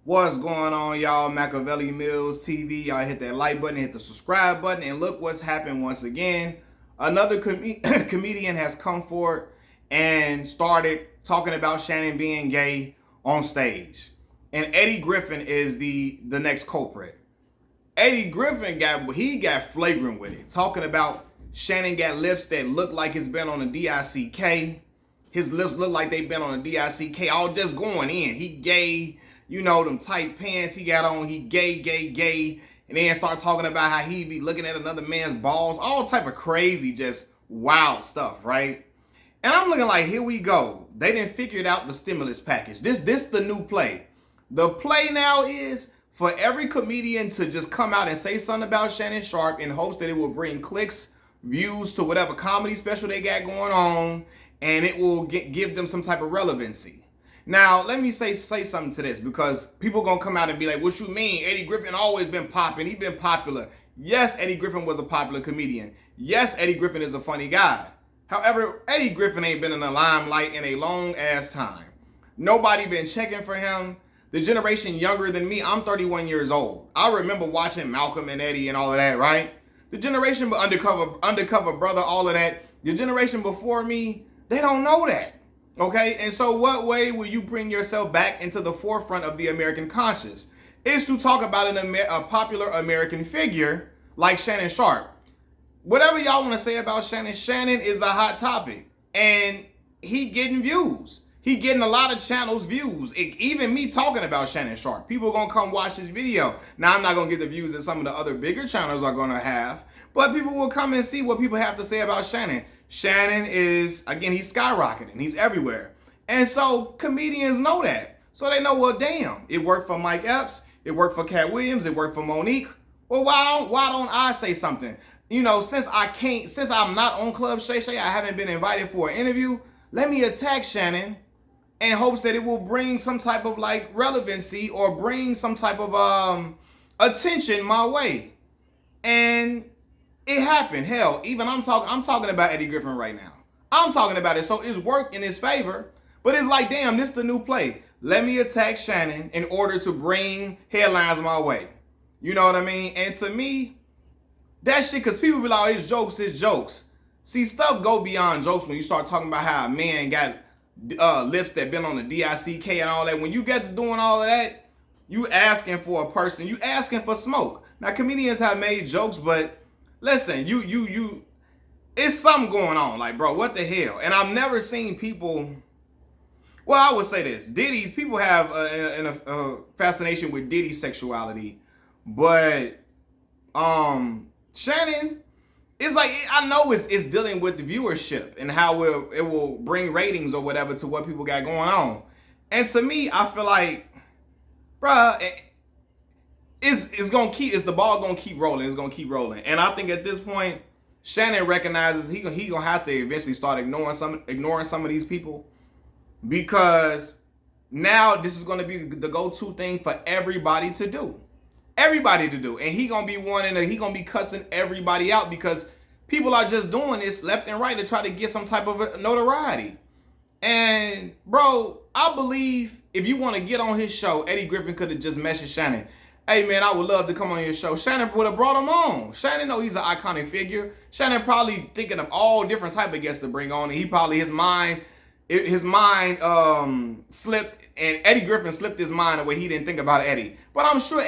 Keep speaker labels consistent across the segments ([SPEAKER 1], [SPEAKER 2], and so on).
[SPEAKER 1] What's going on, y'all? Machiavelli Mills TV. Y'all hit that like button, hit the subscribe button, and look what's happened once again. Another comedian has come forward and started talking about Shannon being gay on stage. And Eddie Griffin is the next culprit. Eddie Griffin got flagrant with it, talking about Shannon got lips that look like it's been on a DICK. His lips look like they've been on a DICK, all just going in. He gay, them tight pants he got on, he gay. And then start talking about how he be looking at another man's balls, all type of crazy, just wild stuff, right? And I'm looking like, here we go. They didn't figure out the stimulus package. This the new play. The play now is for every comedian to just come out and say something about Shannon Sharpe in hopes that it will bring clicks, views to whatever comedy special they got going on, and it will give them some type of relevancy. Now, let me say something to this, because people gonna come out and be like, what you mean? Eddie Griffin always been popping. He been popular. Yes, Eddie Griffin was a popular comedian. Yes, Eddie Griffin is a funny guy. However, Eddie Griffin ain't been in the limelight in a long ass time. Nobody been checking for him. The generation younger than me, I'm 31 years old. I remember watching Malcolm and Eddie and all of that, right? The generation undercover brother, all of that. The generation before me, they don't know that. Okay, and so what way will you bring yourself back into the forefront of the American conscience? Is to talk about a popular American figure like Shannon Sharpe. Whatever y'all want to say about Shannon, Shannon is the hot topic, and he getting views. He getting a lot of channels views. Even me talking about Shannon Sharpe, people gonna come watch this video. Now I'm not gonna get the views that some of the other bigger channels are gonna have, but people will come and see what people have to say about Shannon. Shannon is, again, he's skyrocketing. He's everywhere. And so comedians know that. So they know, well, damn, it worked for Mike Epps. It worked for Cat Williams. It worked for Monique. Well, why don't I say something? Since I'm not on Club Shay Shay, I haven't been invited for an interview. Let me attack Shannon in hopes that it will bring some type of like relevancy or bring some type of attention my way. And it happened. Hell, even I'm talking about Eddie Griffin right now. I'm talking about it. So it's worked in his favor. But it's like, damn, this is the new play. Let me attack Shannon in order to bring headlines my way. You know what I mean? And to me, that shit, because people be like, oh, it's jokes. See, stuff go beyond jokes when you start talking about how a man got lips that been on the DICK and all that. When you get to doing all of that, you asking for a person. You asking for smoke. Now, comedians have made jokes, but listen, you, it's something going on. Like, bro, what the hell? And I've never seen people. Well, I would say this: people have a fascination with Diddy's sexuality, but Shannon, it's like, I know it's dealing with the viewership and how it will bring ratings or whatever to what people got going on. And to me, I feel like, bruh, the ball gonna keep rolling. It's gonna keep rolling. And I think at this point, Shannon recognizes he gonna have to eventually start ignoring some of these people, because now this is gonna be the go-to thing for everybody to do. And he gonna be cussing everybody out, because people are just doing this left and right to try to get some type of notoriety. And bro, I believe if you want to get on his show, Eddie Griffin could have just messaged Shannon, hey man, I would love to come on your show. Shannon would have brought him on. Shannon know he's an iconic figure. Shannon probably thinking of all different type of guests to bring on, and he probably his mind slipped, and Eddie Griffin slipped his mind away. He didn't think about Eddie. But I'm sure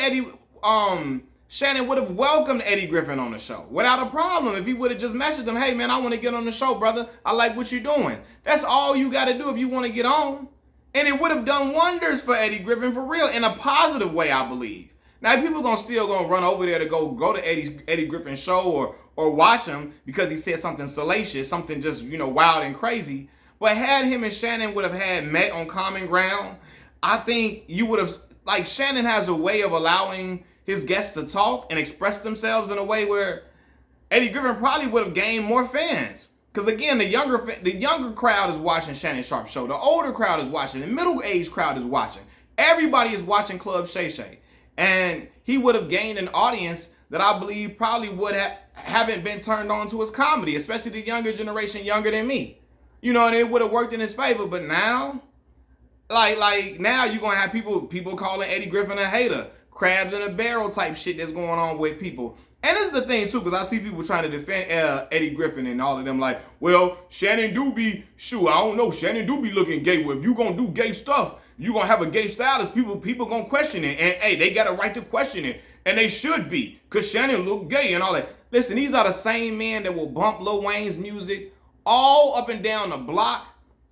[SPEAKER 1] Shannon would have welcomed Eddie Griffin on the show without a problem if he would have just messaged him, hey man, I want to get on the show, brother. I like what you're doing. That's all you got to do if you want to get on. And it would have done wonders for Eddie Griffin, for real, in a positive way, I believe. Now, people still gonna run over there to go to Eddie Griffin's show or watch him because he said something salacious, something just, wild and crazy. But had him and Shannon would have had met on common ground, I think you would have, like, Shannon has a way of allowing his guests to talk and express themselves in a way where Eddie Griffin probably would have gained more fans. Because again, the younger crowd is watching Shannon Sharpe show. The older crowd is watching. The middle-aged crowd is watching. Everybody is watching Club Shay Shay. And he would have gained an audience that I believe probably haven't been turned on to his comedy, especially the younger generation, younger than me. And it would have worked in his favor. But now, Like now you're gonna have people calling Eddie Griffin a hater, crabs in a barrel type shit that's going on with people. And this is the thing too, because I see people trying to defend Eddie Griffin and all of them like, well, Shannon do be, shoot, I don't know, Shannon do be looking gay. Well, if you gonna do gay stuff, you gonna have a gay stylist, people gonna question it. And hey, they got a right to question it. And they should be, because Shannon look gay and all that. Listen, these are the same men that will bump Lil Wayne's music all up and down the block,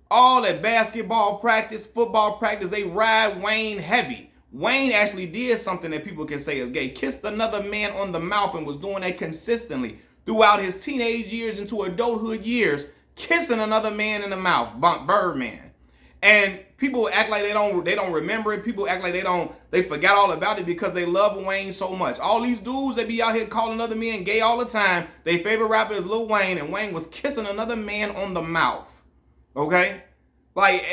[SPEAKER 1] all at basketball practice, football practice. They ride Wayne heavy. Wayne actually did something that people can say is gay. Kissed another man on the mouth and was doing that consistently throughout his teenage years into adulthood years, kissing another man in the mouth, Birdman. And people act like they don't remember it. People act like they forgot all about it because they love Wayne so much. All these dudes that be out here calling other men gay all the time, their favorite rapper is Lil Wayne, and Wayne was kissing another man on the mouth. Okay? Like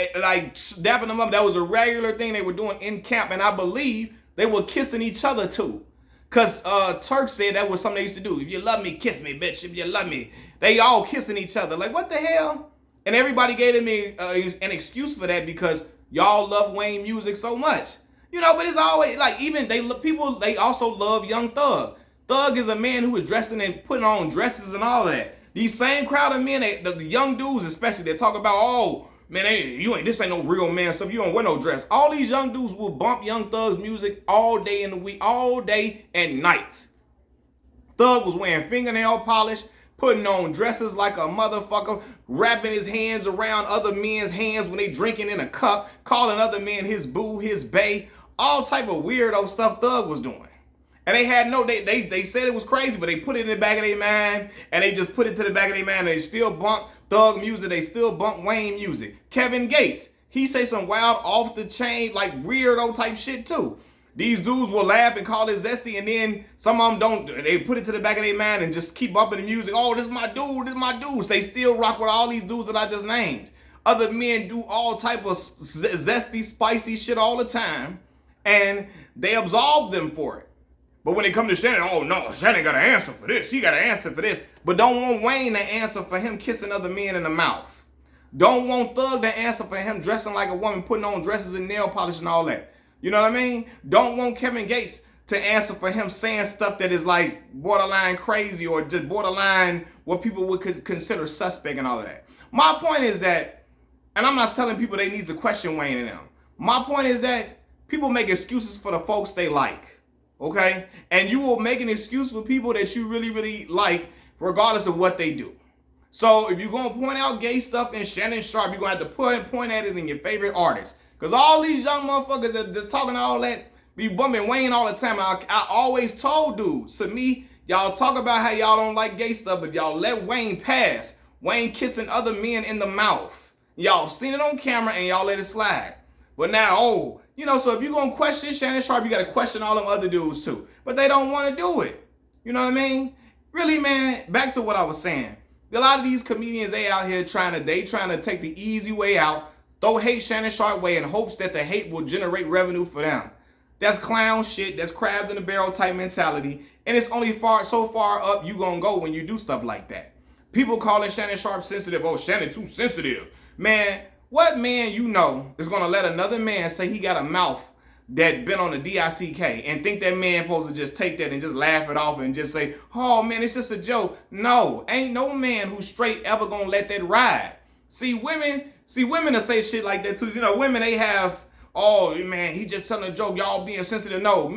[SPEAKER 1] dapping them up. That was a regular thing they were doing in camp, and I believe they were kissing each other too. Cause Turk said that was something they used to do. If you love me, kiss me, bitch. If you love me. They all kissing each other. Like, what the hell? And everybody gave him an excuse for that because y'all love Wayne music so much. You know, but it's always like, even they also love Young Thug. Thug is a man who is dressing and putting on dresses and all that. These same crowd of men, the young dudes especially, that talk about, oh, man, this ain't no real man stuff. You don't wear no dress. All these young dudes will bump Young Thug's music all day in the week, all day and night. Thug was wearing fingernail polish, putting on dresses like a motherfucker, wrapping his hands around other men's hands when they drinking in a cup, calling other men his boo, his bae, all type of weirdo stuff Thug was doing. And they had they said it was crazy, but they put it in the back of their mind, and they just put it to the back of their mind, and they still bump Thug music, they still bump Wayne music. Kevin Gates, he say some wild off the chain, like weirdo type shit too. These dudes will laugh and call it zesty, and then some of them don't. They put it to the back of their mind and just keep bumping the music. Oh, this is my dude, this is my dudes. They still rock with all these dudes that I just named. Other men do all type of zesty, spicy shit all the time, and they absolve them for it. But when it comes to Shannon, oh no, Shannon got an answer for this. He got an answer for this. But don't want Wayne to answer for him kissing other men in the mouth. Don't want Thug to answer for him dressing like a woman, putting on dresses and nail polish and all that. You know what I mean? Don't want Kevin Gates to answer for him saying stuff that is like borderline crazy or just borderline what people would consider suspect and all of that. My point is that, and I'm not telling people they need to question Wayne and them. My point is that people make excuses for the folks they like. Okay? And you will make an excuse for people that you really, really like, regardless of what they do. So if you're going to point out gay stuff in Shannon Sharpe, you're going to have to point at it in your favorite artist. Because all these young motherfuckers that just talking all that, be bumping Wayne all the time. I always told dudes, to me, y'all talk about how y'all don't like gay stuff, but y'all let Wayne pass. Wayne kissing other men in the mouth. Y'all seen it on camera and y'all let it slide. But now, you know, so if you're going to question Shannon Sharpe, you got to question all them other dudes too. But they don't want to do it. You know what I mean? Really, man, back to what I was saying. A lot of these comedians, they out here trying to take the easy way out, throw hate Shannon Sharpe way in hopes that the hate will generate revenue for them. That's clown shit. That's crabs in the barrel type mentality. And it's only so far up you gonna go when you do stuff like that. People calling Shannon Sharpe sensitive. Oh, Shannon too sensitive. Man, what man you know is gonna let another man say he got a mouth that been on the DICK and think that man supposed to just take that and just laugh it off and just say, oh man, it's just a joke. No, ain't no man who's straight ever gonna let that ride. See, women will say shit like that too. You know, women, they have, oh man, he just telling a joke, y'all being sensitive. No,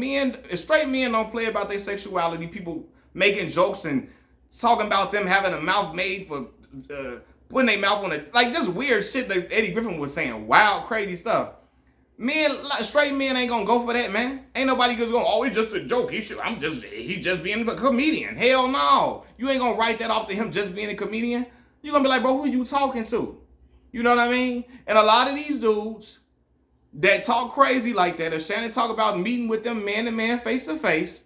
[SPEAKER 1] straight men don't play about their sexuality. People making jokes and talking about them having a mouth made for putting their mouth on it. Like, just weird shit that Eddie Griffin was saying. Wild, crazy stuff. Men, like, straight men ain't gonna go for that, man. Ain't nobody just going, oh, it's just a joke. He just being a comedian. Hell no. You ain't gonna write that off to him just being a comedian. You gonna be like, bro, who you talking to? You know what I mean? And a lot of these dudes that talk crazy like that, if Shannon talk about meeting with them man to man, face to face,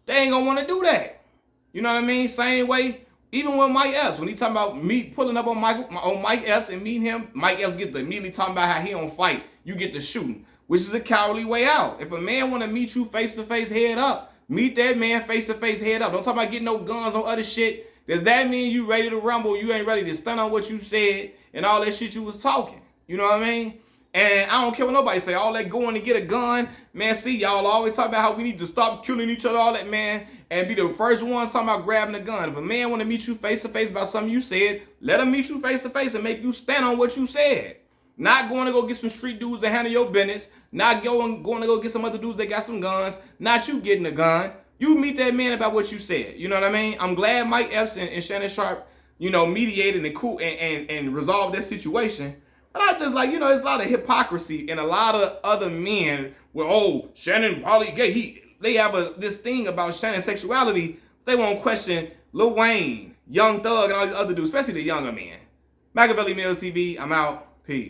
[SPEAKER 1] they ain't gonna want to do that. You know what I mean? Same way, even with Mike Epps, when he talking about me pulling up on Mike Epps and meeting him, Mike Epps get to immediately talking about how he don't fight. You get to shooting, which is a cowardly way out. If a man want to meet you face to face, head up, meet that man face to face, head up. Don't talk about getting no guns on other shit. Does that mean you ready to rumble? You ain't ready to stun on what you said and all that shit you was talking. You know what I mean? And I don't care what nobody say. All that going to get a gun, man. See, y'all always talk about how we need to stop killing each other, all that, man, and be the first ones talking about grabbing a gun. If a man want to meet you face to face about something you said, let him meet you face to face and make you stand on what you said. Not going to go get some street dudes to handle your business. Not going to go get some other dudes that got some guns. Not you getting a gun. You meet that man about what you said. You know what I mean? I'm glad Mike Epps and Shannon Sharpe, mediated and resolved that situation. But I just like, there's a lot of hypocrisy and a lot of other men where, oh, Shannon probably gay. They have this thing about Shannon's sexuality. They won't question Lil Wayne, Young Thug, and all these other dudes, especially the younger men. Machiavelli Mills TV, I'm out. Peace.